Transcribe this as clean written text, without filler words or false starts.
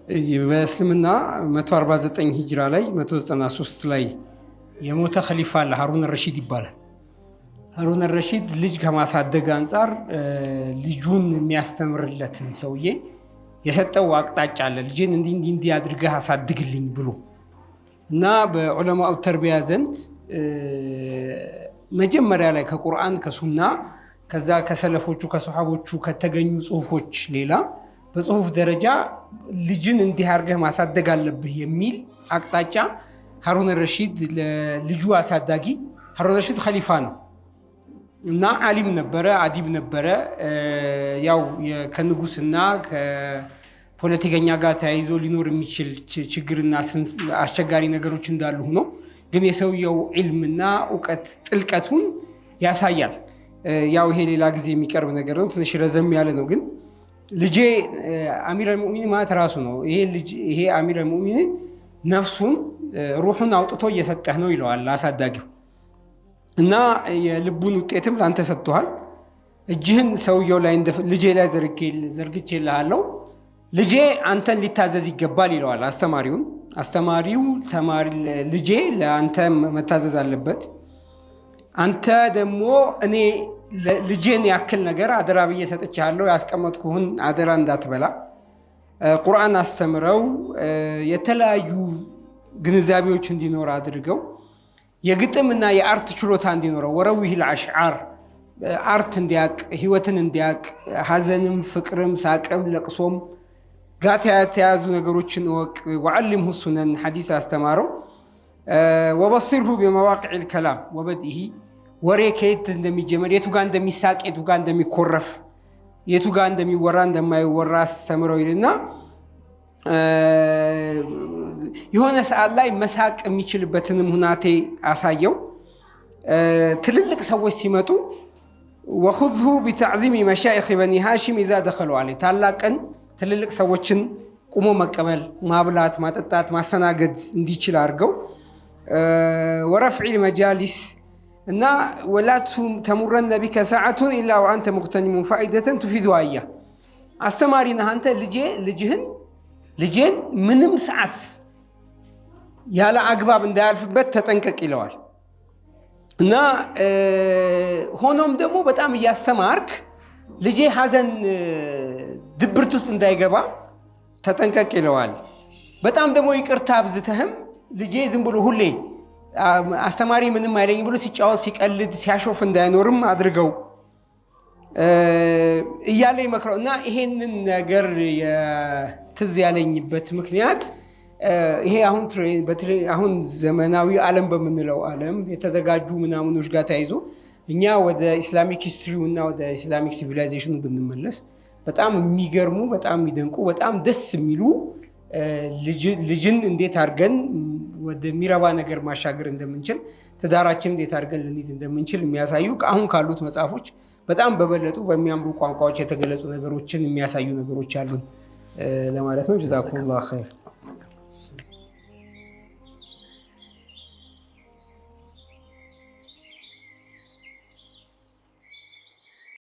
በእስልምና 149 ሂጅራ ላይ 193 ላይ የሞተ ኸሊፋ አለ፣ ሃሩን አልረሺድ ይባላል። ሃሩን አልረሺድ ልጅ ከማሳደግ አንፃር ልጁን የሚያስተምርለትን ሰውዬ የሰጠው አቅጣጫ አለ። ልጅን እንዲህ አድርገህ አሳድግልኝ ብሎ እና በዑለማው ተርቢያ ዘንድ መጀመሪያ ላይ ከቁርአን ከሱና ከዛ ከሰለፎቹ ከሱሐቦቹ ከተገኙ ጽሁፎች ሌላ በጽሁፍ ደረጃ ልጅን እንዲህ አድርገህ ማሳደግ አለብህ የሚል አቅጣጫ ሃሩን አልረሺድ ለልጁ አሳዳጊ ሃሩን አልረሺድ ኸሊፋ ነው እና ዓሊም ነበረ፣ አዲብ ነበረ። ያው ከንጉስና ከፖለቲከኛ ጋር ተያይዞ ሊኖር የሚችል ችግርና አስቸጋሪ ነገሮች እንዳሉ ሆኖ ግን የሰውየው ዒልምና እውቀት ጥልቀቱን ያሳያል። ያው ይሄ ሌላ ጊዜ የሚቀርብ ነገር ነው፣ ትንሽ ረዘም ያለ ነው። ግን ልጄ አሚር አልሙእሚኒን ማለት ራሱ ነው። ይሄ አሚር አልሙእሚኒን ነፍሱን ሩሑን አውጥቶ እየሰጠህ ነው ይለዋል አሳዳጊው። እና የልቡን ውጤትም ላንተ ሰጥቷል። እጅህን ሰውየው ላይ ልጄ ላይ ዘርግቼልሃለሁ፣ ልጄ አንተን ሊታዘዝ ይገባል ይለዋል አስተማሪውን። አስተማሪው ልጄ ለአንተ መታዘዝ አለበት፣ አንተ ደግሞ እኔ ልጄን ያክል ነገር አደራ ብዬ ሰጥቻለሁ፣ ያስቀመጥኩህን አደራ እንዳትበላ፣ ቁርአን አስተምረው፣ የተለያዩ ግንዛቤዎች እንዲኖር አድርገው፣ የግጥምና የአርት ችሎታ እንዲኖረው፣ ወረዊሂል አሽዓር አርት እንዲያቅ፣ ህይወትን እንዲያቅ፣ ሐዘንም ፍቅርም ሳቅም ለቅሶም ጋር የተያዙ ነገሮችን እወቅ። ወዓሊምሁ ሱነን ሐዲስ አስተማረው። ወበሲርሁ ቢመዋቂዕል ከላም ወበድኢሂ ወሬ ከየት እንደሚጀመር፣ የቱ ጋር እንደሚሳቅ፣ የቱ ጋር እንደሚኮረፍ፣ የቱ ጋር እንደሚወራ እንደማይወራ አስተምረው ይልና የሆነ ሰዓት ላይ መሳቅ የሚችልበትንም ሁናቴ አሳየው። ትልልቅ ሰዎች ሲመጡ ወኹዝሁ ቢተዕዚሚ መሻኢኽ በኒ ሃሺም ኢዛ ደኸሉ ዐለይህ፣ ታላቅን ትልልቅ ሰዎችን ቁሞ መቀበል፣ ማብላት፣ ማጠጣት፣ ማስተናገድ እንዲችል አድርገው። ወረፍዒል መጃሊስ እና ወላ ተሙረነ ቢከ ሰዓቱን ኢላ ወአንተ ሙግተኒሙን ፋኢደተን ቱፊዱ አያ፣ አስተማሪ ነህ አንተ ልጄን ምንም ሰዓት ያለ አግባብ እንዳያልፍበት ተጠንቀቅ ይለዋል። እና ሆኖም ደግሞ በጣም እያስተማርክ ልጄ ሐዘን ድብርት ውስጥ እንዳይገባ ተጠንቀቅ ይለዋል። በጣም ደግሞ ይቅርታ አብዝተህም ልጄ ዝም ብሎ ሁሌ አስተማሪ ምንም አይለኝ ብሎ ሲጫወት ሲቀልድ ሲያሾፍ እንዳይኖርም አድርገው እያለ ይመክረው። እና ይሄንን ነገር ትዝ ያለኝበት ምክንያት ይሄ አሁን ዘመናዊ ዓለም በምንለው ዓለም የተዘጋጁ ምናምኖች ጋር ተያይዞ እኛ ወደ ኢስላሚክ ሂስትሪው እና ወደ ኢስላሚክ ሲቪላይዜሽኑ ብንመለስ በጣም የሚገርሙ በጣም የሚደንቁ በጣም ደስ የሚሉ ልጅን እንዴት አድርገን ወደሚረባ ነገር ማሻገር እንደምንችል፣ ትዳራችን እንዴት አድርገን ልንይዝ እንደምንችል የሚያሳዩ አሁን ካሉት መጽሐፎች በጣም በበለጡ በሚያምሩ ቋንቋዎች የተገለጹ ነገሮችን የሚያሳዩ ነገሮች አሉን ለማለት ነው። ጀዛኩሙላህ ኸይር።